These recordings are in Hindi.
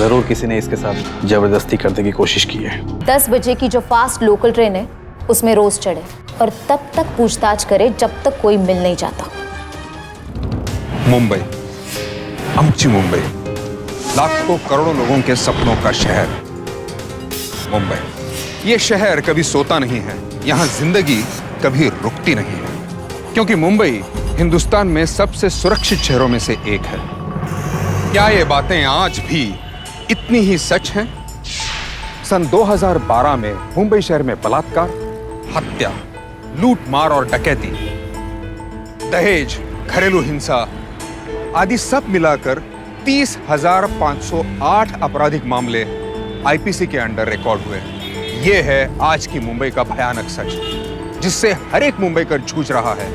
जरूर किसी ने इसके साथ जबरदस्ती करने की कोशिश की है। 10 बजे की जो फास्ट लोकल ट्रेन है उसमें रोज चढ़े और तब तक पूछताछ करे जब तक कोई मिल नहीं जाता। मुंबई, आमची मुंबई, लाखों करोड़ों लोगों के सपनों का शहर मुंबई। ये शहर कभी सोता नहीं है, यहाँ जिंदगी कभी रुकती नहीं है, क्योंकि मुंबई हिंदुस्तान में सबसे सुरक्षित शहरों में से एक है। क्या ये बातें आज भी इतनी ही सच हैं? सन 2012 में मुंबई शहर में बलात्कार, हत्या, लूट मार और डकैती, दहेज, घरेलू हिंसा आदि सब मिलाकर 30,508 आपराधिक मामले आईपीसी के अंडर रिकॉर्ड हुए। ये है आज की मुंबई का भयानक सच, जिससे हर एक मुंबईकर जूझ रहा है,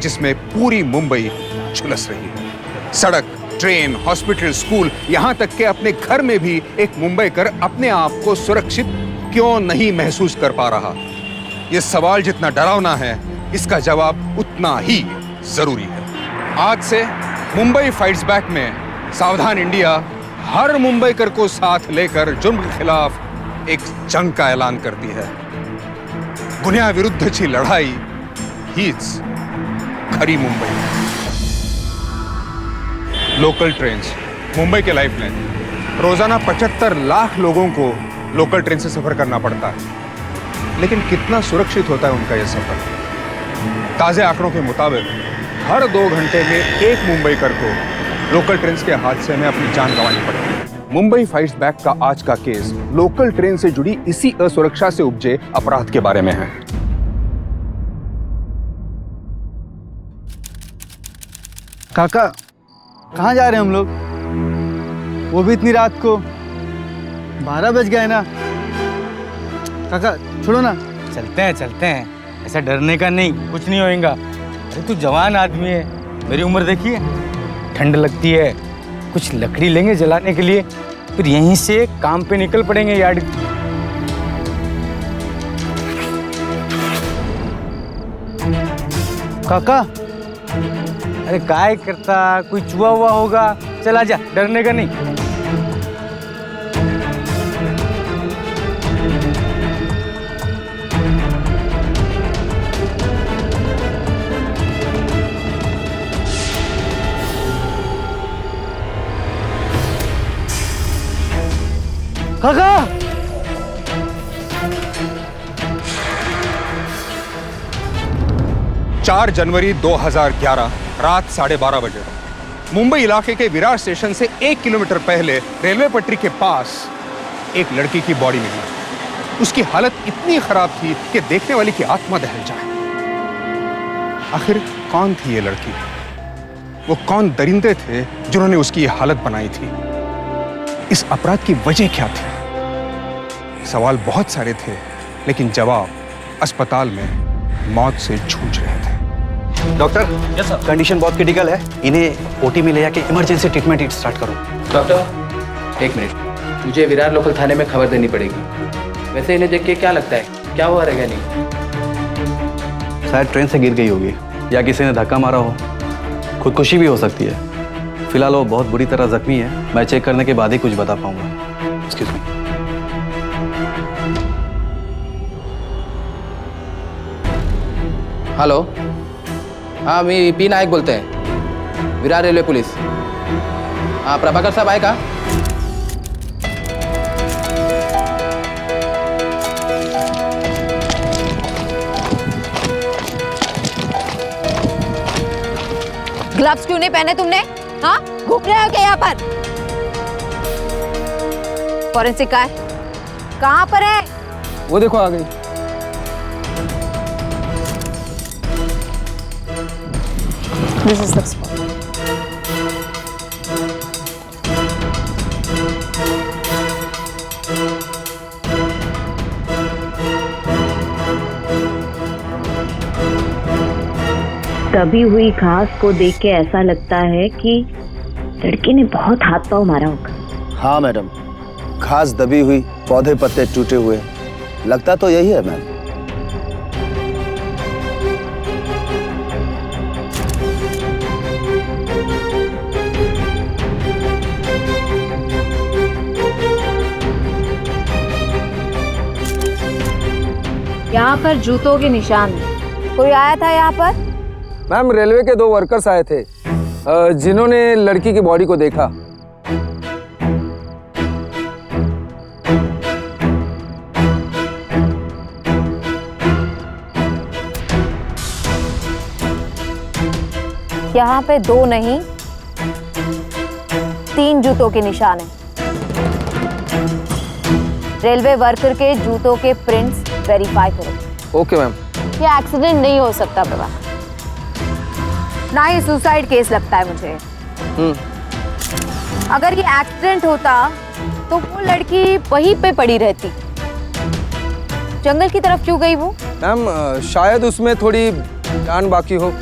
जिसमें पूरी मुंबई झुलस रही है। सड़क, ट्रेन, हॉस्पिटल, स्कूल, यहां तक कि अपने घर में भी एक मुंबईकर अपने आप को सुरक्षित क्यों नहीं महसूस कर पा रहा? यह सवाल जितना डरावना है, इसका जवाब उतना ही जरूरी है। आज से मुंबई फाइट्स बैक में सावधान इंडिया हर मुंबईकर को साथ लेकर जुर्म के खिलाफ एक जंग का ऐलान करती है। गुन्ह्या विरुद्धची लढाई हीच खरी मुंबई। लोकल ट्रेन्स, मुंबई के लाइफलाइन। रोजाना 75 लाख लोगों को लोकल ट्रेन से सफर करना पड़ता है, लेकिन कितना सुरक्षित होता है उनका यह सफर? ताजे आंकड़ों के मुताबिक हर 2 घंटे में एक मुंबईकर को लोकल ट्रेन के हादसे में अपनी जान गंवानी पड़ती है। मुंबई फाइट्स बैक का आज का केस लोकल ट्रेन से जुड़ी इसी असुरक्षा से उपजे अपराध के बारे में है। काका, कहाँ जा रहे हैं हम लोग? वो भी इतनी रात को? 12 बज गए ना। काका छोड़ो ना। चलते हैं, ऐसा डरने का नहीं, कुछ नहीं होएगा। अरे तू जवान आदमी है, मेरी उम्र देखिए, ठंड लगती है, कुछ लकड़ी लेंगे जलाने के लिए, फिर यहीं से काम पे निकल पड़ेंगे यार्ड। काका अरे काय करता, कोई चुहा हुआ होगा, चला जा, डरने का नहीं। काका 4 जनवरी 2011 रात 12:30 बजे मुंबई इलाके के विरार स्टेशन से 1 किलोमीटर पहले रेलवे पटरी के पास एक लड़की की बॉडी मिली। उसकी हालत इतनी खराब थी कि देखने वाले की आत्मा दहल जाए। आखिर कौन थी ये लड़की? वो कौन दरिंदे थे जिन्होंने उसकी ये हालत बनाई थी? इस अपराध की वजह क्या थी? सवाल बहुत सारे थे, लेकिन जवाब अस्पताल में मौत से जूझ रहे थे। डॉक्टर, यस सर, कंडीशन बहुत क्रिटिकल है, इन्हें ओटी में ले जाके इमरजेंसी ट्रीटमेंट स्टार्ट करो। डॉक्टर 1 मिनट, मुझे विरार लोकल थाने में खबर देनी पड़ेगी। वैसे इन्हें देख के क्या लगता है, क्या हुआ रहेगा? नहीं, शायद ट्रेन से गिर गई होगी या किसी ने धक्का मारा हो, खुदकुशी भी हो सकती है। फिलहाल वो बहुत बुरी तरह जख्मी है, मैं चेक करने के बाद ही कुछ बता पाऊंगा। Excuse me. हॅलो, हां मी पी नायक बोलते हैं, विरार रेल्वे पोलीस। हां, प्रभाकर साहब आहे का? ग्लव्स क्यों नहीं पहने तुमने? हाँ, घूम रहे हो क्या यहाँ पर? फॉरेंसिक का है, कहाँ पर है? वो देखो आ गई। This is the spot. दबी हुई घास को देख के ऐसा लगता है कि लड़की ने बहुत हाथ पांव मारा होगा। हाँ मैडम, घास दबी हुई, पौधे पत्ते टूटे हुए, लगता तो यही है मैम। यहाँ पर जूतों के निशान हैं। कोई आया था यहाँ पर? मैम रेलवे के 2 वर्कर्स आए थे जिन्होंने लड़की की बॉडी को देखा। यहाँ पे 2 नहीं 3 जूतों के निशान हैं। रेलवे वर्कर के जूतों के प्रिंट्स वेरीफाई करो। Okay ma'am. ये एक्सीडेंट नहीं हो सकता बाबा, ना ही सुसाइड केस लगता है मुझे। अगर ये एक्सीडेंट होता तो वो लड़की वहीं पे पड़ी रहती। जंगल की तरफ क्यों गई वो? मैम शायद उसमें थोड़ी जान बाकी हो।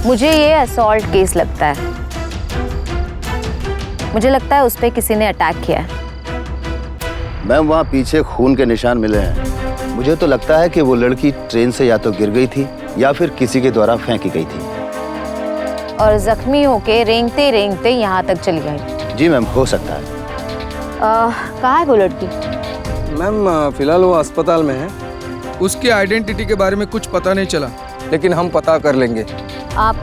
मुझे ये असॉल्ट केस लगता है। मुझे लगता है उस पे किसी ने अटैक किया है। मैम वहाँ पीछे खून के निशान मिले हैं। मुझे तो लगता है कि वो लड़की ट्रेन से या तो गिर गई थी या फिर किसी के द्वारा फेंकी गई थी और जख्मी होके रेंगते रेंगते यहाँ तक चली गई। जी मैम, हो सकता है। कहाँ है वो लड़की? मैम फिलहाल वो अस्पताल में है। उसकी आइडेंटिटी के बारे में कुछ पता नहीं चला, लेकिन हम पता कर लेंगे। आप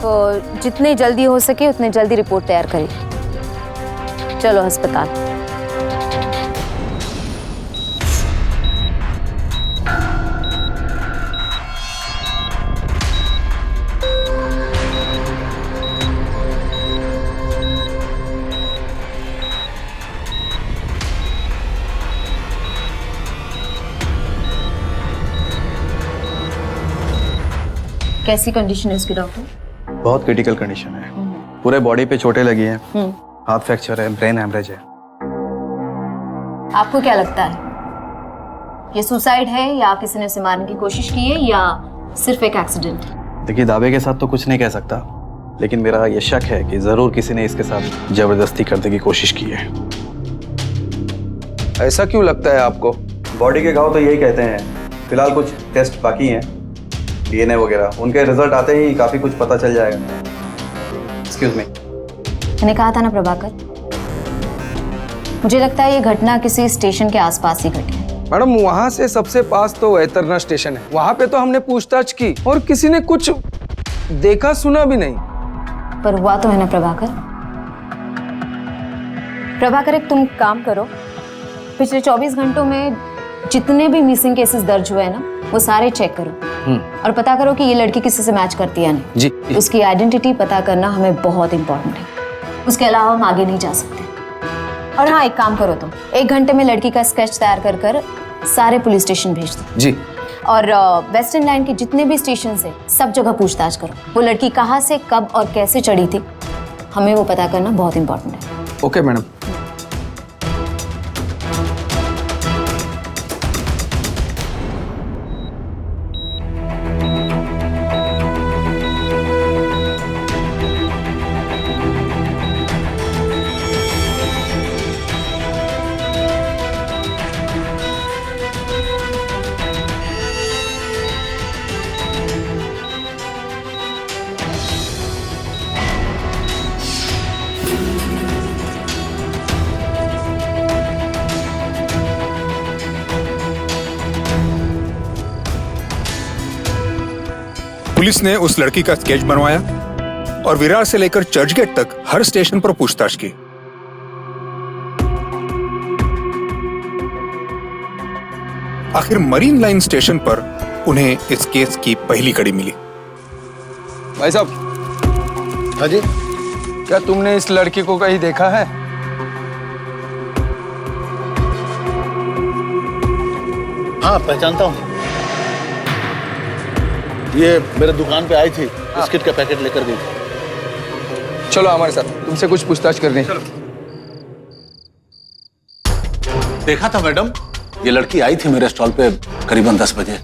जितने जल्दी हो सके उतने जल्दी रिपोर्ट तैयार करिए। चलो अस्पताल। कैसी कंडीशन है उसकी डॉक्टर? बहुत क्रिटिकल कंडीशन है। पूरे बॉडी पे चोटें लगी हैं, हाथ फ्रैक्चर है, ब्रेन हैमरेज है। आपको क्या लगता है, ये सुसाइड है या किसी ने उसे मारने की कोशिश की है या सिर्फ एक एक्सीडेंट? देखिए, दावे के साथ तो कुछ नहीं कह सकता, लेकिन मेरा ये शक है कि जरूर किसी ने इसके साथ जबरदस्ती करने की कोशिश की है। ऐसा क्यों लगता है आपको? बॉडी के घाव तो यही कहते हैं। फिलहाल कुछ टेस्ट बाकी हैं, डीएनए वगैरह। उनके रिजल्ट आते ही काफी कुछ पता चल जाएगा। Excuse me. मैंने कहा था ना प्रभाकर, मुझे लगता है ये घटना किसी स्टेशन के आसपास ही घटी है। मैडम वहाँ से सबसे पास तो वैतरना स्टेशन है। वहाँ पे तो हमने पूछताछ की और किसी ने कुछ देखा सुना भी नहीं। पर हुआ तो है ना प्रभाकर। प्रभाकर एक तुम काम करो, पिछले 24 घंटों में जितने भी मिसिंग केसेस दर्ज हुए हैं ना, वो सारे चेक करो और पता करो कि ये लड़की किसी से मैच करती है या नहीं। जी। उसकी आइडेंटिटी पता करना हमें बहुत इंपॉर्टेंट है। उसके अलावा हम आगे नहीं जा सकते। और हाँ, एक काम करो तुम, 1 घंटे में लड़की का स्केच तैयार कर सारे पुलिस स्टेशन भेज दो। जी। और वेस्टर्न लाइन के जितने भी स्टेशन है सब जगह पूछताछ करो। वो लड़की कहाँ से कब और कैसे चढ़ी थी, हमें वो पता करना बहुत इंपॉर्टेंट है। Okay madam. पुलिस ने उस लड़की का स्केच बनवाया और विरार से लेकर चर्चगेट तक हर स्टेशन पर पूछताछ की। आखिर मरीन लाइन स्टेशन पर उन्हें इस केस की पहली कड़ी मिली। भाई साहब। हाँ जी। क्या तुमने इस लड़की को कहीं देखा है? हाँ, पहचानता हूँ। ये मेरे दुकान पे आई थी, बिस्किट का पैकेट लेकर गई थी। चलो हमारे साथ, तुमसे कुछ पूछताछ करनी है। देखा था मैडम, ये लड़की आई थी मेरे स्टॉल पे करीबन 10 बजे।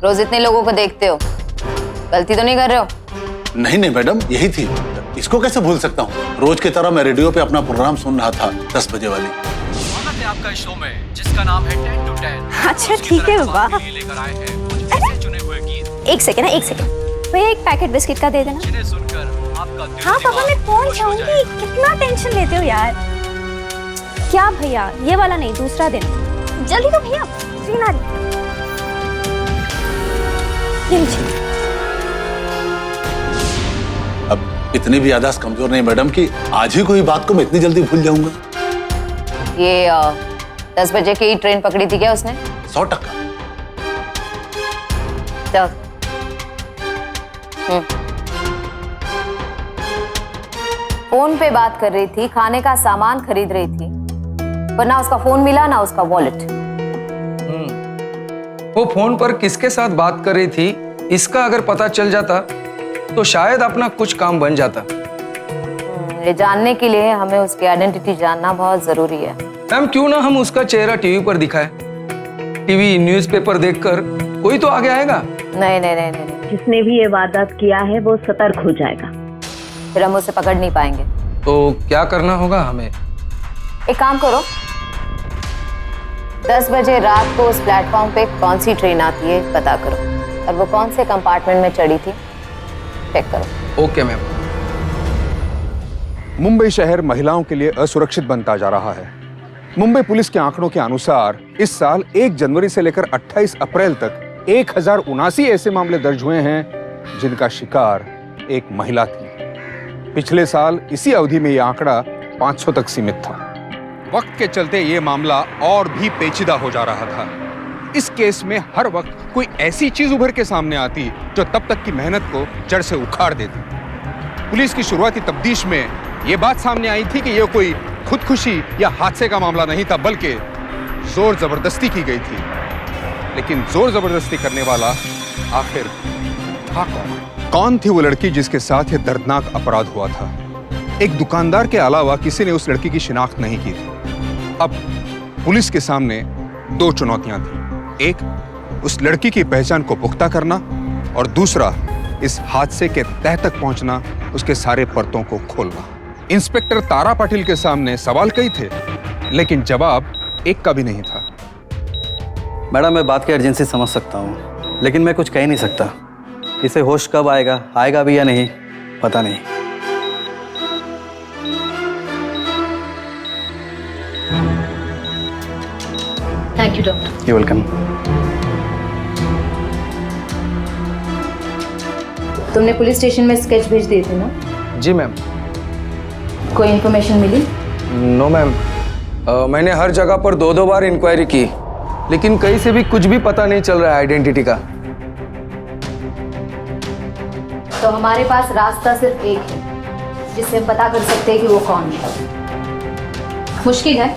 रोज इतने लोगों को देखते हो, गलती तो नहीं कर रहे हो? नहीं नहीं मैडम, यही थी। इसको कैसे भूल सकता हूँ? रोज की तरह मैं रेडियो पे अपना प्रोग्राम सुन रहा था 10 बजे वाली। स्वागत है आपका इस शो में जिसका नाम है 10 to 10। अच्छा ठीक है बाबा। लेकर आए हैं कुछ ऐसे चुने हुए गीत। एक सेकंड भैया, एक पैकेट बिस्किट का दे देना। जिन्हें सुनकर आपका दिल हाँ पापा, मैं पहुंच जाऊंगी। कितना टेंशन लेते हो यार। क्या भैया, ये वाला नहीं, दूसरा देना। जल्दी तो भैया। ये लीजिए। अब इतनी भी याददाश्त कमजोर नहीं मैडम कि आज ही कोई बात को मैं इतनी जल्दी भूल जाऊंगा। ये 10 बजे की ट्रेन पकड़ी थी क्या उसने? 100%। चल। फोन पे बात कर रही थी, खाने का सामान खरीद रही थी, पर ना उसका फोन मिला ना उसका वॉलेट। वो फोन पर किसके साथ बात कर रही थी इसका अगर पता चल जाता तो शायद अपना कुछ काम बन जाता। ये जानने के लिए हमें उसकी आइडेंटिटी जानना बहुत जरूरी है। मैम क्यों ना हम उसका चेहरा टीवी पर दिखाएं? टीवी न्यूज़पेपर देखकर कोई तो आगे आएगा। नहीं नहीं नहीं नहीं, जिसने भी ये वारदात किया है वो सतर्क हो जाएगा, फिर हम उसे पकड़ नहीं पाएंगे। तो क्या करना होगा हमें? एक काम करो, 10 बजे रात को उस प्लेटफॉर्म पे कौन सी ट्रेन आती है पता करो, और वो कौन से कंपार्टमेंट में चढ़ी थी चेक करो। Okay ma'am. मुंबई शहर महिलाओं के लिए असुरक्षित बनता जा रहा है। मुंबई पुलिस के आंकड़ों के अनुसार इस साल 1 जनवरी से लेकर 28 अप्रैल तक 1079 ऐसे मामले दर्ज हुए हैं जिनका शिकार एक महिला थी। पिछले साल इसी अवधि में यह आंकड़ा 500 तक सीमित था। वक्त के चलते ये मामला और भी पेचीदा हो जा रहा था। इस केस में हर वक्त कोई ऐसी चीज उभर के सामने आती जो तब तक की मेहनत को जड़ से उखाड़ देती। पुलिस की शुरुआती तफ्तीश में यह बात सामने आई थी कि यह कोई खुदकुशी या हादसे का मामला नहीं था, बल्कि जोर जबरदस्ती की गई थी। लेकिन जोर जबरदस्ती करने वाला आखिर था कौन? कौन थी वो लड़की जिसके साथ यह दर्दनाक अपराध हुआ था? एक दुकानदार के अलावा किसी ने उस लड़की की शिनाख्त नहीं की थी। अब पुलिस के सामने 2 चुनौतियां थी। एक, उस लड़की की पहचान को पुख्ता करना, और दूसरा, इस हादसे के तह तक पहुंचना, उसके सारे परतों को खोलना। इंस्पेक्टर तारा पाटिल के सामने सवाल कई थे, लेकिन जवाब एक का भी नहीं था। मैडम, मैं बात की अर्जेंसी समझ सकता हूँ, लेकिन मैं कुछ कह नहीं सकता। इसे होश कब आएगा भी या नहीं पता नहीं। Thank you doctor. You welcome. तुमने पुलिस स्टेशन में स्केच भेज दिए थे ना? जी मैम। कोई इन्फॉर्मेशन मिली? नो मैम, मैंने हर जगह पर 2-2 बार इंक्वायरी की, लेकिन कहीं से भी कुछ भी पता नहीं चल रहा है आइडेंटिटी का। तो हमारे पास रास्ता सिर्फ एक है जिससे हम पता कर सकते हैं कि वो कौन है। मुश्किल है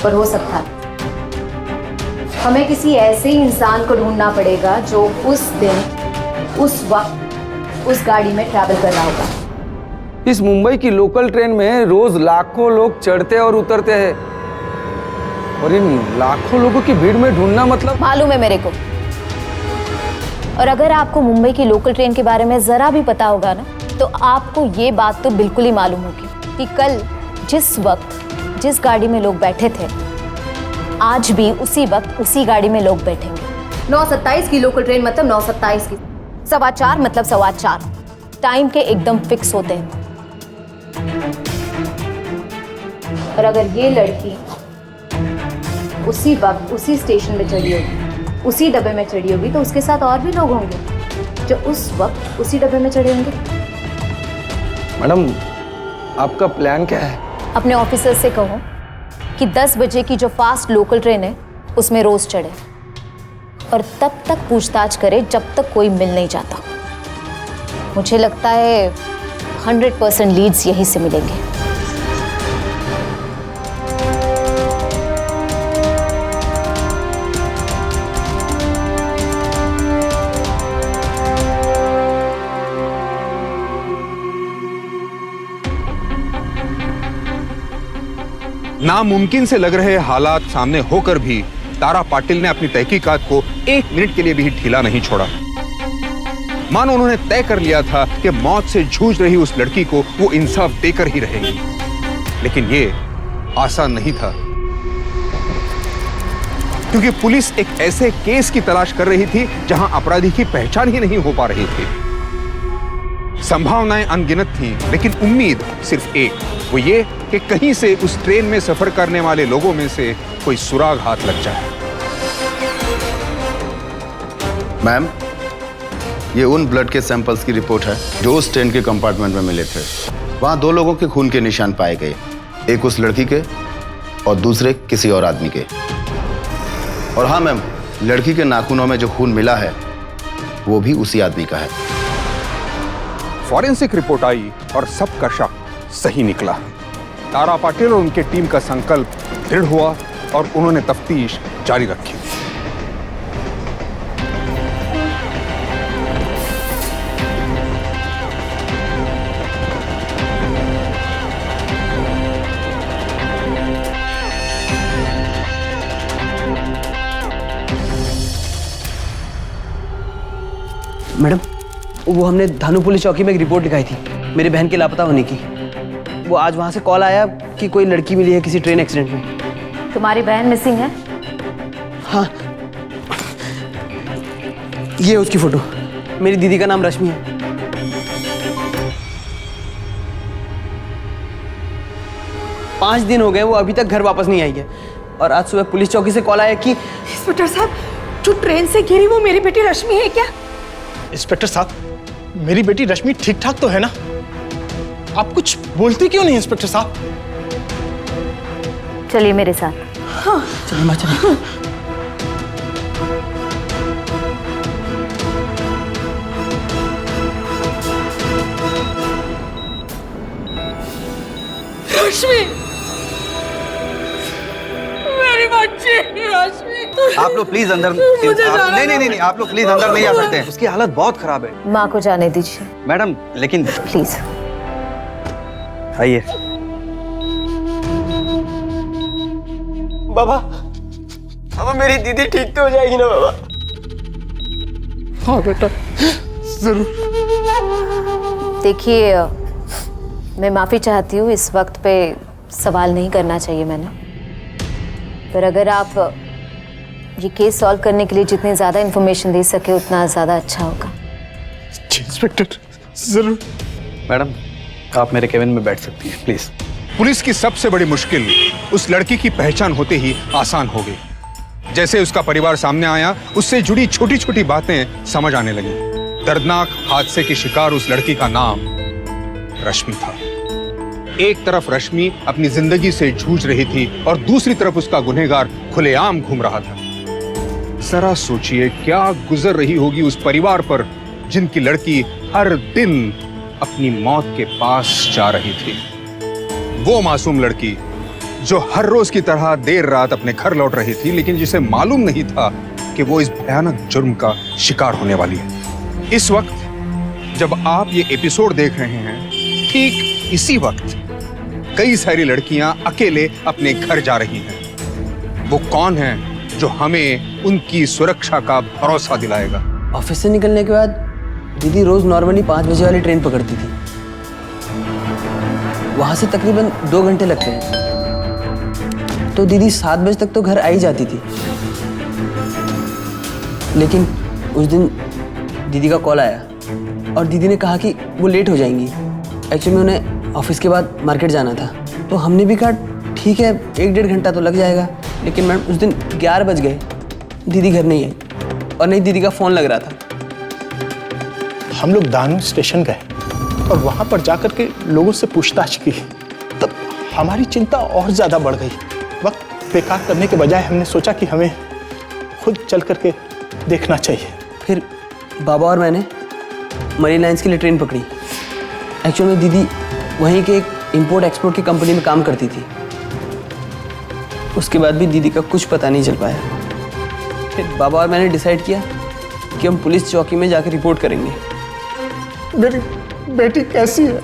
पर हो सकता है। हमें किसी ऐसे इंसान को ढूंढना पड़ेगा जो उस दिन उस वक्त उस गाड़ी में ट्रैवल कर रहा होगा। इस मुंबई की लोकल ट्रेन में रोज लाखों लोग चढ़ते और उतरते हैं, और इन लाखों लोगों की भीड़ में ढूंढना मतलब? मालूम है मेरे को। और अगर आपको मुंबई की लोकल ट्रेन के बारे में जरा भी पता होगा ना, तो आपको ये बात तो बिल्कुल ही मालूम होगी कि कल जिस वक्त जिस गाड़ी में लोग बैठे थे, आज भी उसी वक्त उसी गाड़ी में लोग बैठेंगे। 9:27 की लोकल ट्रेन मतलब 9:27 की, 4:15 मतलब 4:15। टाइम के एकदम फिक्स होते हैं। और अगर ये लड़की उसी वक्त उसी स्टेशन में चढ़ी होगी, उसी डब्बे में चढ़ी होगी, तो उसके साथ और भी लोग होंगे जो उस वक्त उसी डब्बे में चढ़े होंगे। मैडम, आपका प्लान क्या है? अपने ऑफिसर से कहो कि 10 बजे की जो फास्ट लोकल ट्रेन है उसमें रोज चढ़े, और तब तक पूछताछ करे जब तक कोई मिल नहीं जाता। मुझे लगता है 100% लीड्स यहीं से मिलेंगे। नामुमकिन से लग रहे हालात सामने होकर भी तारा पाटिल ने अपनी तहकीकात को 1 मिनट के लिए भी ढीला नहीं छोड़ा। मानो उन्होंने तय कर लिया था कि मौत से जूझ रही उस लड़की को वो इंसाफ देकर ही रहेगी। लेकिन ये आसान नहीं था, क्योंकि पुलिस एक ऐसे केस की तलाश कर रही थी जहां अपराधी की पहचान ही नहीं हो पा रही थी। संभावनाएं अनगिनत थीं, लेकिन उम्मीद सिर्फ एक, वो ये कि कहीं से उस ट्रेन में सफर करने वाले लोगों में से कोई सुराग हाथ लग जाए। मैम, ये उन ब्लड के सैंपल्स की रिपोर्ट है जो उस ट्रेन के कंपार्टमेंट में मिले थे। वहाँ 2 लोगों के खून के निशान पाए गए, एक उस लड़की के और दूसरे किसी और आदमी के। और हाँ मैम, लड़की के नाखूनों में जो खून मिला है वो भी उसी आदमी का है। फॉरेंसिक रिपोर्ट आई और सबका शक सही निकला। तारा पाटिल और उनके टीम का संकल्प दृढ़ हुआ और उन्होंने तफ्तीश जारी रखी। मैडम, वो हमने धानु पुलिस चौकी में एक रिपोर्ट लिखाई थी मेरी बहन के लापता होने की। वो आज वहाँ से कॉल आया कि कोई लड़की मिली है किसी ट्रेन एक्सीडेंट में। तुम्हारी बहन मिसिंग है? हाँ, ये उसकी फोटो। मेरी दीदी का नाम रश्मि है। पाँच दिन हो गए, वो अभी तक घर वापस नहीं आई है। और आज सुबह पुलिस चौकी से कॉल आया कि इंस्पेक्टर साहब, जो ट्रेन से गिरी वो मेरी बेटी रश्मि है क्या? इंस्पेक्टर साहब, मेरी बेटी रश्मि ठीक ठाक तो है ना? आप कुछ बोलते क्यों नहीं इंस्पेक्टर साहब? चलिए मेरे साथ। हाँ। चलिए माँ, चलिए। रश्मि, मेरी बच्ची रश्मि। आप लोग प्लीज अंदर नहीं, आप लोग प्लीज अंदर नहीं आ सकते हैं। उसकी हालत बहुत खराब है। माँ को जाने दीजिए। मैडम, लेकिन प्लीज आइए। बाबा, अब मेरी दीदी ठीक तो हो जाएगी ना बाबा? हाँ बेटा, जरूर। देखिए, मैं माफ़ी चाहती हूँ, इस वक्त पे सवाल नहीं करना चाहिए मैंने, पर अगर आप ये केस सॉल्व करने के लिए जितनी ज़्यादा इन्फॉर्मेशन दे सके उतना ज़्यादा अच्छा होगा। इंस्पेक्टर, जरूर। मैडम, आप मेरे केबिन में बैठ सकती हैं, प्लीज। पुलिस की सबसे बड़ी मुश्किल उस लड़की की पहचान होते ही आसान हो गई। जैसे उसका परिवार सामने आया, उससे जुड़ी छोटी छोटी बातें समझ आने लगी। दर्दनाक हादसे की शिकार उस लड़की का नाम रश्मि था। एक तरफ रश्मि अपनी जिंदगी से जूझ रही थी और दूसरी तरफ उसका गुनहगार खुलेआम घूम रहा था। जरा सोचिए क्या गुजर रही होगी उस परिवार पर जिनकी लड़की हर दिन अपनी मौत के पास जा रही थी। वो मासूम लड़की जो हर रोज की तरह देर रात अपने घर लौट रही थी, लेकिन जिसे मालूम नहीं था कि वो इस भयानक जुर्म का शिकार होने वाली है। इस वक्त जब आप ये एपिसोड देख रहे हैं, ठीक इसी वक्त कई सारी लड़कियां अकेले अपने घर जा रही हैं। वो कौन है जो हमें उनकी सुरक्षा का भरोसा दिलाएगा? ऑफिस से निकलने के बाद दीदी रोज नॉर्मली 5 बजे वाली ट्रेन पकड़ती थी। वहां से तकरीबन 2 घंटे लगते हैं, तो दीदी 7 बजे तक तो घर आ ही जाती थी। लेकिन उस दिन दीदी का कॉल आया और दीदी ने कहा कि वो लेट हो जाएंगी। एक्चुअली उन्हें ऑफिस के बाद मार्केट जाना था, तो हमने भी कहा ठीक है 1-1.5 घंटा तो लग जाएगा। लेकिन मैडम उस दिन 11 बज गए, दीदी घर नहीं आई और नहीं दीदी का फ़ोन लग रहा था। हम लोग दानू स्टेशन गए और वहां पर जाकर के लोगों से पूछताछ की, तब हमारी चिंता और ज़्यादा बढ़ गई। वक्त बेकार करने के बजाय हमने सोचा कि हमें खुद चल करके देखना चाहिए। फिर बाबा और मैंने मरीन लाइन्स के लिए ट्रेन पकड़ी। एक्चुअली दीदी वहीं के एक इंपोर्ट एक्सपोर्ट की कंपनी में काम करती थी। उसके बाद भी दीदी का कुछ पता नहीं चल पाया। फिर बाबा और मैंने डिसाइड किया कि हम पुलिस चौकी में जाकर रिपोर्ट करेंगे। मेरी बेटी कैसी है?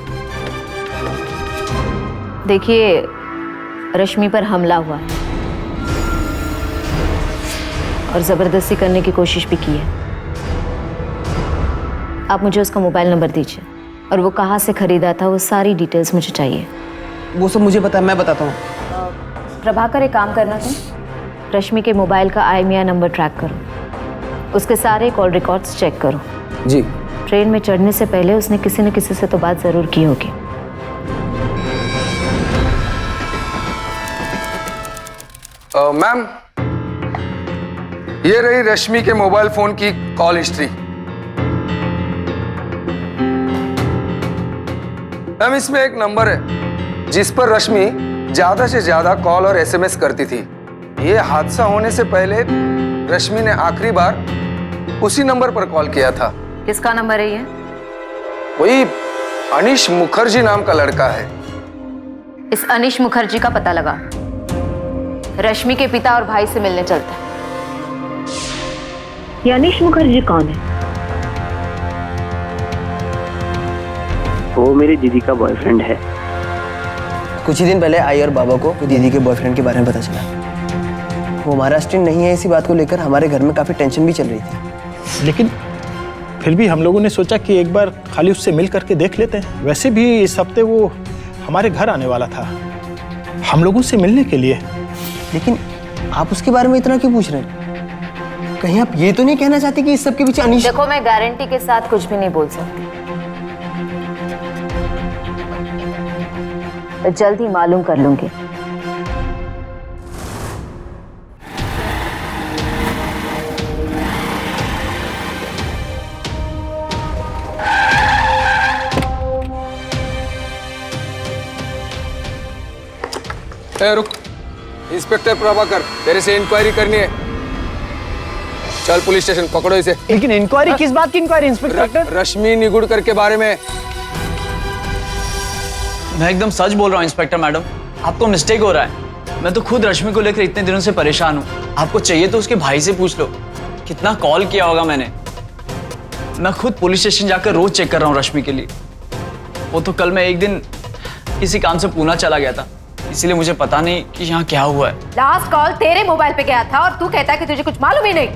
देखिए, रश्मि पर हमला हुआ और जबरदस्ती करने की कोशिश भी की है। आप मुझे उसका मोबाइल नंबर दीजिए और वो कहाँ से खरीदा था, वो सारी डिटेल्स मुझे चाहिए। वो सब मुझे पता है, मैं बताता हूँ। प्रभाकर, एक काम करना तुम, रश्मि के मोबाइल का IMEI नंबर ट्रैक करो, उसके सारे कॉल रिकॉर्ड्स चेक करो। जी। ट्रेन में चढ़ने से पहले उसने किसी न किसी से तो बात जरूर की होगी। मैम, ये रही रश्मि के मोबाइल फोन की कॉल हिस्ट्री। मैम इसमें एक नंबर है जिस पर रश्मि ज्यादा से ज्यादा कॉल और एसएमएस करती थी। ये हादसा होने से पहले रश्मि ने आखिरी बार उसी नंबर पर कॉल किया था। किसका नंबर है ये? कोई अनिश मुखर्जी नाम का लड़का है। इस अनिश मुखर्जी का पता लगा, रश्मि के पिता और भाई से मिलने चलता है। ये अनिश मुखर्जी कौन है? वो मेरी दीदी का बॉयफ्रेंड है। कुछ ही दिन पहले आई और बाबा को दीदी के बॉयफ्रेंड के बारे में पता चला। वो महाराष्ट्रियन नहीं है, इसी बात को लेकर हमारे घर में काफी टेंशन भी चल रही थी। लेकिन फिर भी हम लोगों ने सोचा कि एक बार खाली उससे मिल करके देख लेते हैं। वैसे भी इस हफ्ते वो हमारे घर आने वाला था हम लोगों से मिलने के लिए। लेकिन आप उसके बारे में इतना क्यों पूछ रहे हैं? कहीं आप ये तो नहीं कहना चाहते कि इस सब के पीछे अनिश? देखो, मैं गारंटी के साथ कुछ भी नहीं बोल सकती, तो जल्द ही मालूम कर लूंगी। ए, रुक। इंस्पेक्टर प्रभाकर, तेरे से इंक्वायरी करनी है। चल पुलिस स्टेशन, पकड़ो इसे। लेकिन इंक्वायरी किस बात की इंक्वायरी इंस्पेक्टर? रश्मि निगुड़कर के बारे में। मैं एकदम सच बोल रहा हूँ इंस्पेक्टर मैडम, आपको मिस्टेक हो रहा है। मैं तो खुद रश्मि को लेकर इतने दिनों से परेशान हूँ। आपको चाहिए तो उसके भाई से पूछ लो, कितना कॉल किया होगा मैंने। मैं खुद पुलिस स्टेशन जाकर रोज चेक कर रहा हूँ रश्मि के लिए। वो तो कल मैं एक दिन किसी काम से पूना चला गया था, इसलिए मुझे पता नहीं कि यहाँ क्या हुआ है। लास्ट कॉल तेरे मोबाइल पे गया था और तू कहता है कि तुझे कुछ मालूम ही नहीं।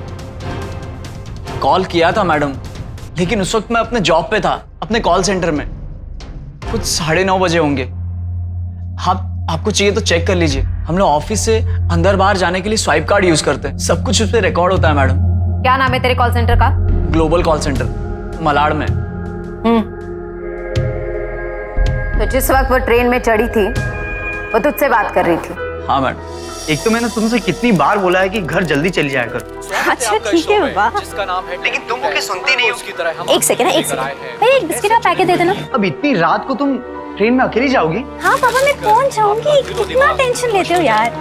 कॉल किया था मैडम, लेकिन उस वक्त मैं अपने जॉब पे था, अपने कॉल सेंटर में। कुछ 9:30 बजे होंगे। आपको चाहिए तो चेक कर लीजिए। हम लोग ऑफिस से अंदर बाहर जाने के लिए स्वाइप कार्ड यूज करते हैं, सब कुछ उस पर रिकॉर्ड होता है मैडम। क्या नाम है तेरे कॉल सेंटर का? ग्लोबल कॉल सेंटर, मलाड में। तो जिस वक्त वो ट्रेन में चढ़ी थी वो तुझसे बात कर रही थी? हाँ मैडम। एक तो मैंने तुमसे कितनी बार बोला है कि घर जल्दी चली जाया करो। अच्छा ठीक है बाबा, जिसका नाम है, लेकिन तुम मुझे सुनती नहीं हो। उसकी तरह हम एक सेकंड भैया, एक बिस्किट का पैकेट दे देना। अब इतनी रात को तुम ट्रेन में अकेली जाओगी? हाँ पापा, मैं पहुंच जाऊंगी। कितना टेंशन लेते हो यार।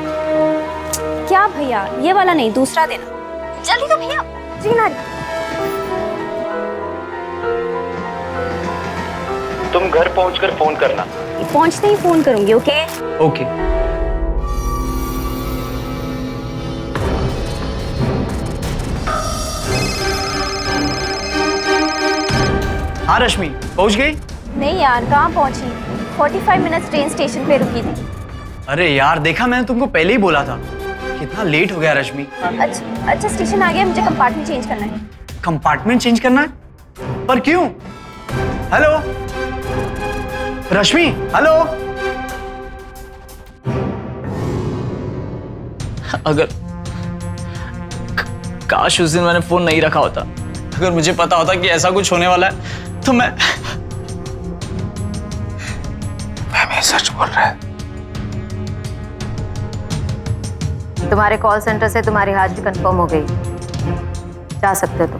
क्या भैया, ये वाला नहीं, दूसरा देना जल्दी। तो भैया जी ना, तुम घर पहुंचकर फोन करना। पहुंचते ही फोन करूंगी। Okay okay. हाँ रश्मि, पहुंच गई? नहीं यार, कहाँ पहुंची? 45 मिनट ट्रेन स्टेशन पे रुकी थी। अरे यार, देखा मैंने तुमको पहले ही बोला था। कितना लेट हो गया रश्मि। अच्छा स्टेशन आ गया, मुझे कंपार्टमेंट चेंज करना है। कंपार्टमेंट चेंज करना है? पर क्यों? हेलो रश्मि, हेलो। अगर काश उस दिन मैंने फोन नहीं रखा होता। अगर मुझे पता होता कि ऐसा कुछ होने वाला है तो मैं सच बोल रहा है। तुम्हारे कॉल सेंटर से तुम्हारी हाजिरी कंफर्म हो गई, जा सकते हो तुम।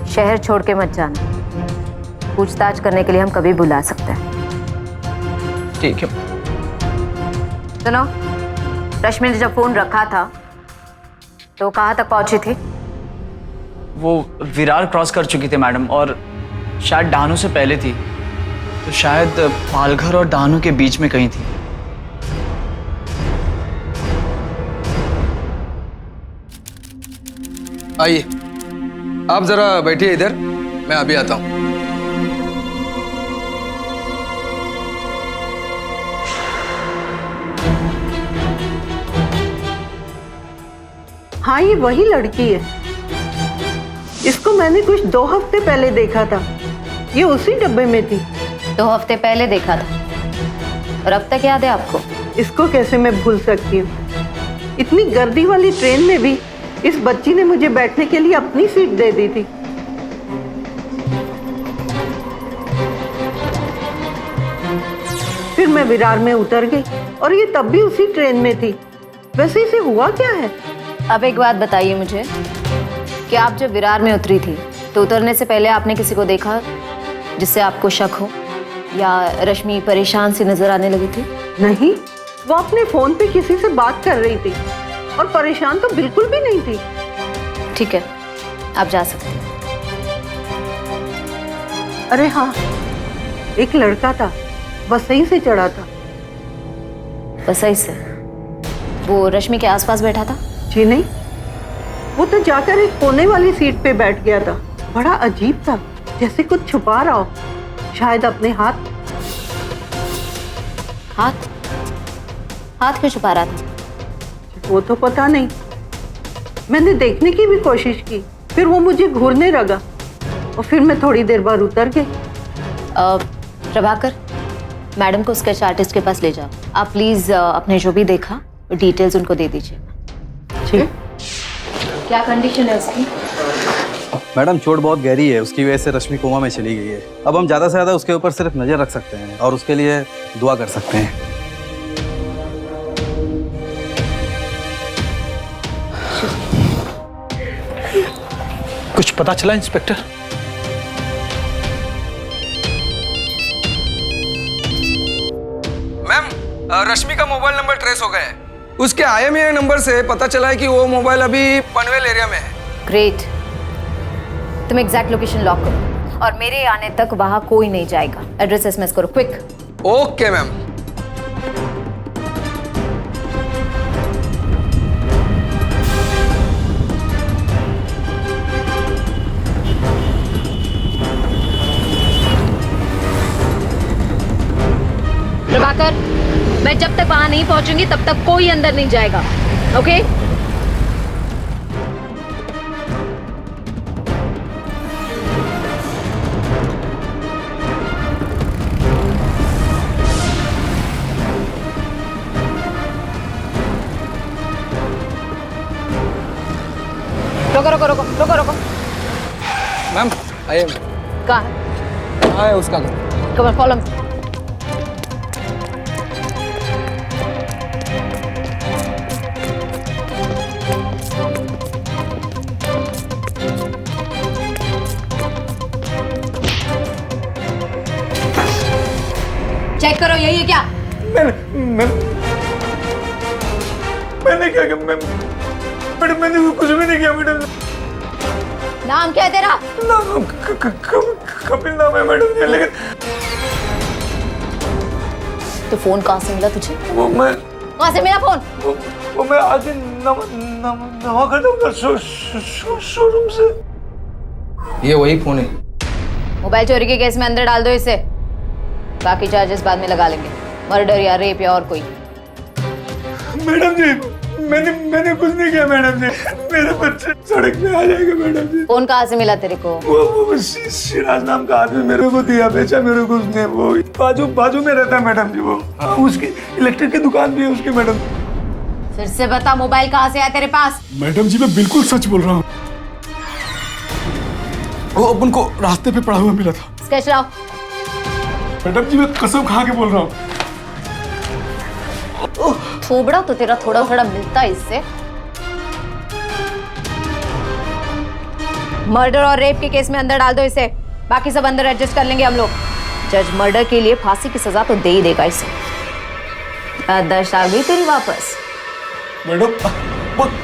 शहर छोड़ के मत जाना, पूछताछ करने के लिए हम कभी बुला सकते हैं। ठीक है। सुनो, रश्मि ने जब फोन रखा था तो कहाँ तक पहुंची थी? वो विरार क्रॉस कर चुकी थी मैडम, और शायद डानू से पहले थी, तो शायद पालघर और डानू के बीच में कहीं थी। आइए, आप जरा बैठिए इधर, मैं अभी आता हूं। हाँ, ये वही लड़की है। इसको मैंने कुछ 2 हफ्ते पहले देखा था। ये उसी डब्बे में थी। 2 हफ्ते पहले देखा था और अब तक याद है आपको? इसको कैसे मैं भूल सकती हूँ? इतनी गर्दी वाली ट्रेन में भी इस बच्ची ने मुझे बैठने के लिए अपनी सीट दे दी थी। फिर मैं विरार में उतर गई और ये तब भी उसी ट्रेन में थी। वैसे इसे हुआ क्या है? अब एक बात बताइए मुझे कि आप जब विरार में उतरी थी तो उतरने से पहले आपने किसी को देखा जिससे आपको शक हो? या रश्मि परेशान सी नजर आने लगी थी? नहीं, वो अपने फोन पे किसी से बात कर रही थी और परेशान तो बिल्कुल भी नहीं थी। ठीक है, आप जा सकते हैं। अरे हाँ, एक लड़का था, वसई से चढ़ा था। वसई से? वो रश्मि के आसपास बैठा था? जी नहीं, वो तो जाकर एक कोने वाली सीट पे बैठ गया था। बड़ा अजीब था, जैसे कुछ छुपा रहा हो, शायद अपने हाथ। हाथ? हाथ क्यों छुपा रहा था? वो तो पता नहीं, मैंने देखने की भी कोशिश की, फिर वो मुझे घूरने लगा और फिर मैं थोड़ी देर बाद उतर गई। प्रभाकर, मैडम को स्केच आर्टिस्ट के पास ले जाओ। आप प्लीज अपने जो भी देखा डिटेल्स उनको दे दीजिए। ठीक। क्या कंडीशन है उसकी? मैडम चोट बहुत गहरी है, उसकी वजह से रश्मि कोमा में चली गई है। अब हम ज़्यादा से ज़्यादा उसके ऊपर सिर्फ नज़र रख सकते हैं और उसके लिए दुआ कर सकते हैं। कुछ पता चला इंस्पेक्टर? मैम, रश्मि का मोबाइल नंबर ट्रेस हो गया है। उसके IMEI नंबर से पता चला है कि वो मोबाइल अभी पनवेल एरिया में है। ग्रेट, तुम एग्जैक्ट लोकेशन लॉक करो और मेरे आने तक वहां कोई नहीं जाएगा। एड्रेस SMS करो, क्विक। Okay ma'am. प्रभाकर, मैं जब तक वहां नहीं पहुंचूंगी तब तक कोई अंदर नहीं जाएगा, ओके? रोको रोको रोको रोको रोको। मैम आइए। कहाँ है उसका घर? Come on, follow me. Check करो, यही है क्या? मैंने क्या किया मैम? मैडम मैंने कुछ भी नहीं किया मैडम। नाम क्या है तेरा? नाम कपिल नाम है मैडम। लेकिन तो फोन कहाँ से मिला तुझे? वो मैं कहाँ से मिला फोन? वो मैं आज नवा खरीदा उधर शोरूम से। ये वही फोन है। मोबाइल चोरी के केस में अंदर डाल दो इसे, बाकी चार्जेस बाद में लगा लेंगे। मर्डर या रेप या और कोई। मैडम जी मैंने कुछ नहीं किया मैडम जी, मेरे बच्चे सड़क पे आ जाएंगे मैडम जी। फोन कहाँ से मिला तेरे को? वो सिराज नाम का आदमी मेरे को दिया, बेचा मेरे को उसने। वो बाजू में रहता है मैडम जी। वो उसकी इलेक्ट्रिक की दुकान भी है उसकी मैडम। फिर से बता, मोबाइल कहाँ से आया तेरे पास? मैडम जी मैं बिल्कुल सच बोल रहा हूँ, वो अपन को रास्ते पे पड़ा हुआ मिला था। स्केच लाओ। मैडम जी मैं कसम खा के बोल रहा हूँ। थोबड़ा तो तेरा थोड़ा थोड़ा मिलता है इससे। मर्डर और रेप के केस में अंदर डाल दो इसे, बाकी सब अंदर एडजस्ट कर लेंगे हम लोग। जज मर्डर के लिए फांसी की सजा तो दे ही देगा इसे। याददाश्त आ गई तेरी वापस? मैडम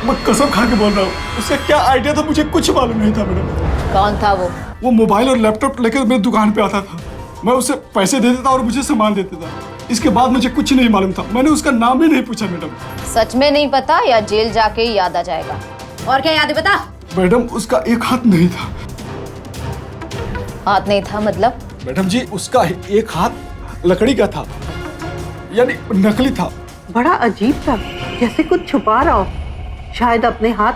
मैं कसम खा के बोल रहा हूँ, उसका क्या आइडिया था मुझे कुछ मालूम नहीं था मैडम। कौन था वो? वो मोबाइल और लैपटॉप लेकर मेरी दुकान पे आता था, मैं उसे पैसे दे देता और मुझे सामान देता था। इसके बाद मुझे कुछ नहीं मालूम था, मैंने उसका नाम भी नहीं पूछा मैडम। सच में नहीं पता या जेल जाके ही याद आ जाएगा? और क्या याद है बता? मैडम उसका एक हाथ नहीं था। हाथ नहीं था मतलब? मैडम जी उसका एक हाथ लकड़ी का था, यानी नकली था। बड़ा अजीब था, जैसे कुछ छुपा रहा हो, शायद अपने हाथ।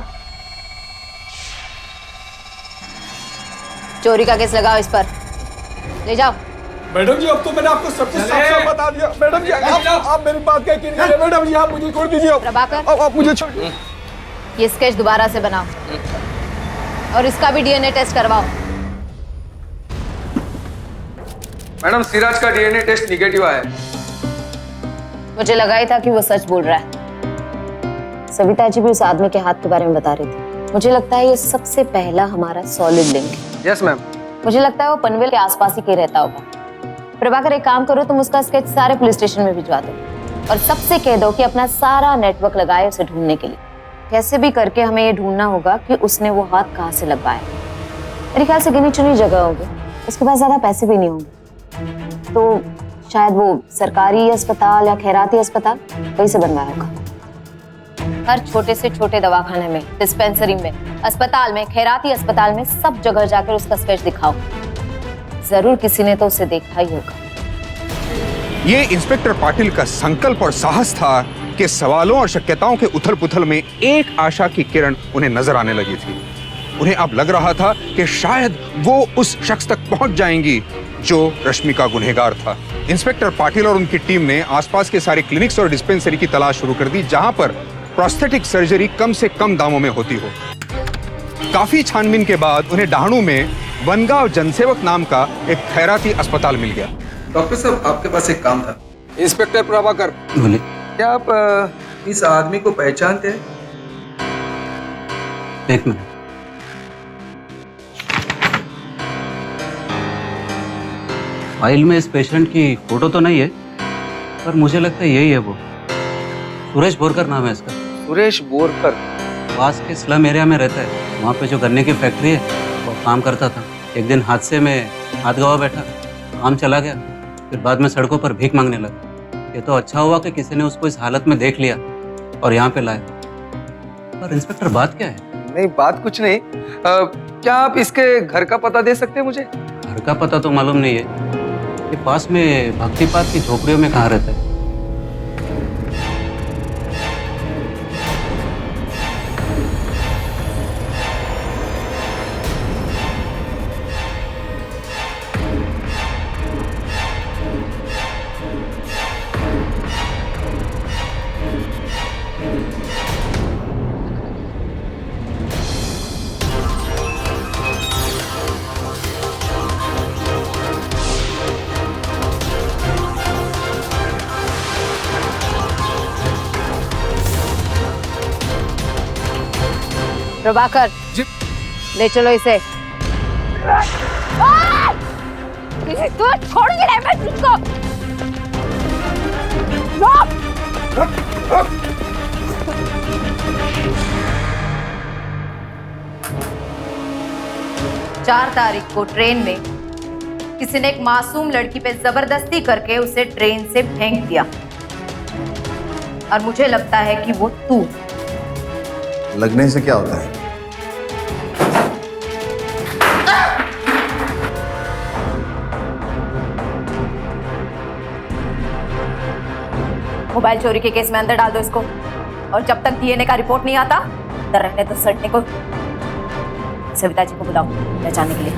चोरी का केस लगाओ इस पर, ले जाओ। मैडम जी अब तो मैंने आपको सब कुछ साफ-साफ बता दिया। मैडम जी आप मेरी बात क्या यकीन करें। मैडम जी आप मुझे छोड़ दीजिए। प्रभाकर आप मुझे छोड़। ये स्केच दोबारा से बनाओ और इसका भी DNA टेस्ट करवाओ। मैडम सिराज का DNA टेस्ट निगेटिव आया है। मुझे लगा ही था कि वो सच बोल रहा है। सविता जी भी उस आदमी के हाथ के बारे में बता रही थी। मुझे लगता है ये सबसे पहला हमारा सॉलिड लिंक है। Yes ma'am. मुझे लगता है वो पनवेल के आसपास ही कहीं रहता होगा। प्रभाकर एक काम करो, तुम उसका स्केच सारे पुलिस स्टेशन में भिजवा दो और सबसे कह दो कि अपना सारा नेटवर्क लगाए उसे ढूंढने के लिए। कैसे भी करके हमें ये ढूंढना होगा कि उसने वो हाथ कहाँ से लगवाया। मेरे ख्याल से गिनी चुनी जगह होगी, उसके पास ज्यादा पैसे भी नहीं होंगे, तो शायद वो सरकारी अस्पताल या खैराती अस्पताल कहीं से बनवाया होगा। हर छोटे से छोटे दवाखाने में, डिस्पेंसरी में, अस्पताल में, खैराती अस्पताल में, सब जगह जाकर उसका स्केच दिखाओ। जरूर किसी ने तो उसे देखा ही होगा। ये इंस्पेक्टर पाटिल का संकल्प और साहस था कि सवालों और शक्यताओं के उथल पुथल में एक आशा की किरण उन्हें नजर आने लगी थी। उन्हें अब लग रहा था कि शायद वो उस शख्स तक पहुंच जाएंगी जो रश्मि का गुनहगार था। इंस्पेक्टर पाटिल और उनकी टीम ने आसपास के सारे क्लिनिक्स और डिस्पेंसरी की तलाश शुरू कर दी जहां पर प्रोस्थेटिक सर्जरी कम से कम दामों में होती हो। काफी छानबीन के बाद उन्हें डहाणू में वनगांव जनसेवक नाम का एक खैराती अस्पताल मिल गया। डॉक्टर साहब, आपके पास एक काम था। इंस्पेक्टर प्रभाकर, बोले। क्या आप इस आदमी को पहचानते हैं? एक मिनट। फाइल में इस पेशेंट की फोटो तो नहीं है, पर मुझे लगता है यही है वो। सुरेश बोरकर नाम है इसका। सुरेश बोरकर पास के स्लम एरिया में रहता है। वहाँ पे जो गन्ने की फैक्ट्री है वो काम करता था। एक दिन हादसे में हाथ गवा बैठा, काम चला गया, फिर बाद में सड़कों पर भीख मांगने लगा। ये तो अच्छा हुआ कि किसी ने उसको इस हालत में देख लिया और यहाँ पे लाया। पर इंस्पेक्टर बात क्या है? नहीं, बात कुछ नहीं। क्या आप इसके घर का पता दे सकते हैं मुझे? घर का पता तो मालूम नहीं है। ये पास में भक्तिपात की झोपड़ियों में कहाँ रहता है? प्रभाकर जी। ले चलो इसे। तू छोड़ोगे नहीं मैं तुझको। चार तारीख को ट्रेन में किसी ने एक मासूम लड़की पे जबरदस्ती करके उसे ट्रेन से फेंक दिया और मुझे लगता है कि वो तू। लगने से क्या होता है? मोबाइल चोरी के केस में अंदर डाल दो इसको, और जब तक डीएनए का रिपोर्ट नहीं आता अंदर रहने तो सड़ने को। सविता जी को बुलाओ पहचानने के लिए।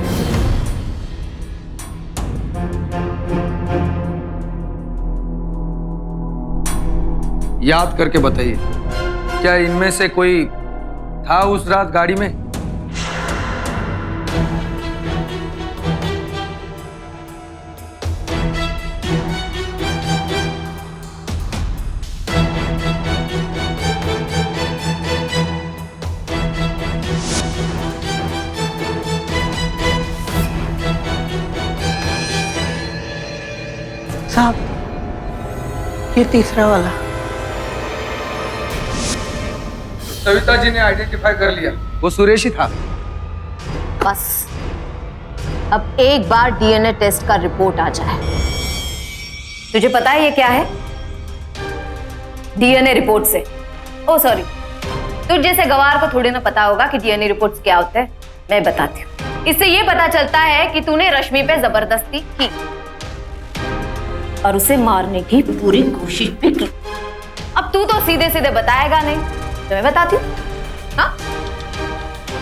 याद करके बताइए, क्या इनमें से कोई था उस रात गाड़ी में? साहब, ये तीसरा वाला। सविता जी ने आइडेंटिफाई कर लिया, वो सुरेश ही था। बस अब एक बार डीएनए टेस्ट का रिपोर्ट आ जाए। तुझे पता है ये क्या है? डीएनए रिपोर्ट से, ओ सॉरी, तुझ जैसे गवार को थोड़ी ना पता होगा कि डीएनए रिपोर्ट्स क्या होते हैं। मैं बताती हूँ। इससे ये पता चलता है कि तूने रश्मि पे जबरदस्ती की और उसे मारने की पूरी कोशिश भी की। अब तू तो सीधे सीधे बताएगा नहीं, तो मैं बताती हूँ। हाँ,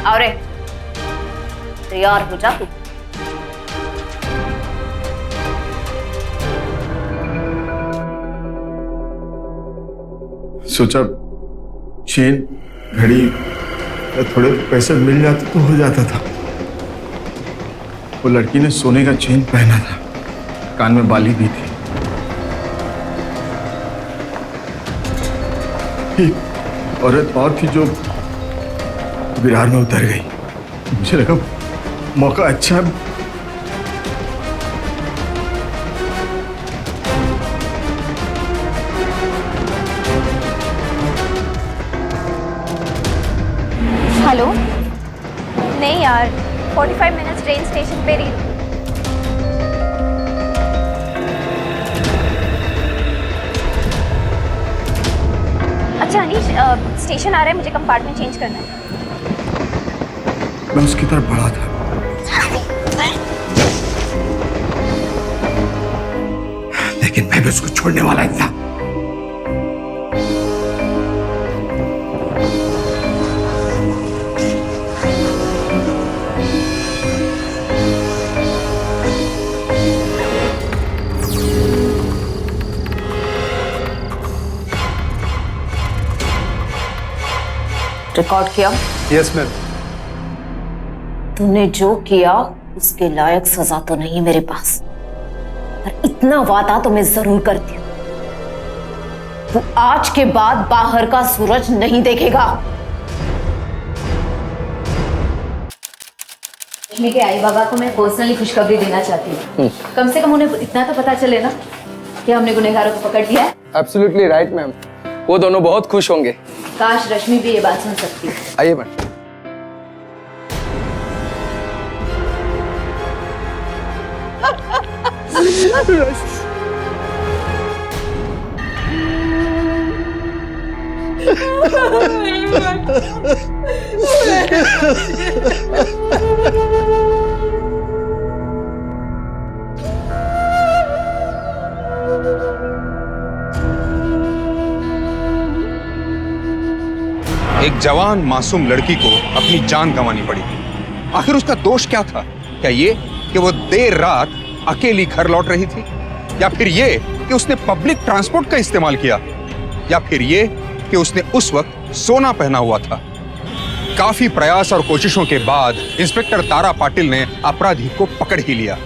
और तैयार हो जा तू। सोचा चेन, घड़ी या थोड़े पैसे मिल जाते तो हो जाता था। वो लड़की ने सोने का चेन पहना था, कान में बाली भी थी। एक औरत और थी जो विरार में उतर गई। मुझे लगा मौका अच्छा है, नहीं यार, 45 मिनट्स ट्रेन स्टेशन पे रही। अच्छा अनीश, स्टेशन आ रहा है, मुझे कंपार्टमेंट चेंज करना है। मैं उसकी तरफ बढ़ा था, लेकिन मैं भी उसको छोड़ने वाला ही था। रिकॉर्ड किया? Yes ma'am. तूने जो किया उसके लायक सजा तो नहीं मेरे पास, पर इतना वादा तो मैं जरूर करती हूँ। तू आज के बाद बाहर का सूरज नहीं देखेगा। लक्ष्मी के आई बाबा को मैं पर्सनली खुशखबरी देना चाहती हूँ। कम से कम उन्हें इतना तो पता चले ना कि हमने गुनहगारों को पकड़ लिया है। एब्सोल्युटली राइट मैम, वो दोनों बहुत खुश होंगे। काश रश्मि भी ये बात सुन सकती है। आइए मैम। एक जवान मासूम लड़की को अपनी जान गंवानी पड़ी। आखिर उसका दोष क्या था? क्या ये कि वो देर रात अकेली घर लौट रही थी, या फिर ये कि उसने पब्लिक ट्रांसपोर्ट का इस्तेमाल किया, या फिर ये कि उसने उस वक्त सोना पहना हुआ था? काफी प्रयास और कोशिशों के बाद इंस्पेक्टर तारा पाटिल ने अपराधी को पकड़ ही लिया।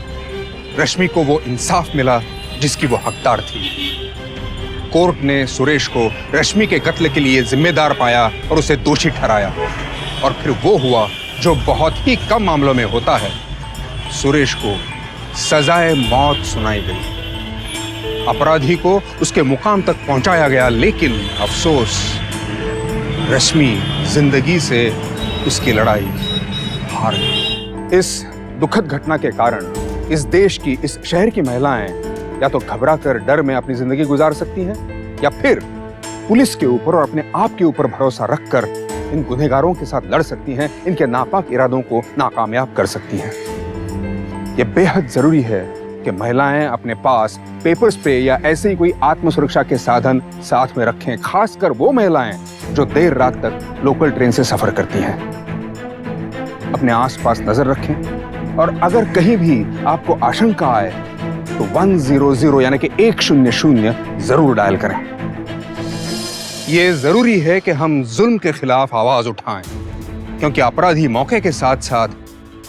रश्मि को वो इंसाफ मिला जिसकी वो हकदार थी। कोर्ट ने सुरेश को रश्मि के कत्ल के लिए जिम्मेदार पाया और उसे दोषी ठहराया। और फिर वो हुआ जो बहुत ही कम मामलों में होता है, सुरेश को सजाए मौत सुनाई गई। अपराधी को उसके मुकाम तक पहुंचाया गया, लेकिन अफसोस रश्मि जिंदगी से उसकी लड़ाई हार गई। इस दुखद घटना के कारण इस देश की, इस शहर की महिलाएं या तो घबराकर डर में अपनी जिंदगी गुजार सकती हैं, या फिर पुलिस के ऊपर और अपने आप के ऊपर भरोसा रखकर इन गुनहगारों के साथ लड़ सकती हैं, इनके नापाक इरादों को नाकामयाब कर सकती हैं। यह बेहद जरूरी है कि महिलाएं अपने पास पेपर स्प्रे या ऐसे ही कोई आत्म सुरक्षा के साधन साथ में रखें, खासकर वो महिलाएं जो देर रात तक लोकल ट्रेन से सफर करती हैं। अपने आसपास नजर रखें और अगर कहीं भी आपको आशंका आए तो 100 यानी कि 100 जरूर डायल करें। ये जरूरी है कि हम जुल्म के खिलाफ आवाज उठाएं, क्योंकि अपराधी मौके के साथ साथ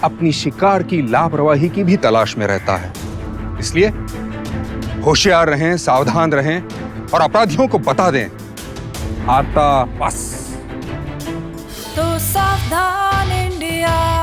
अपनी शिकार की लापरवाही की भी तलाश में रहता है। इसलिए होशियार रहें, सावधान रहें और अपराधियों को बता दें, आता बस। तो सावधान इंडिया।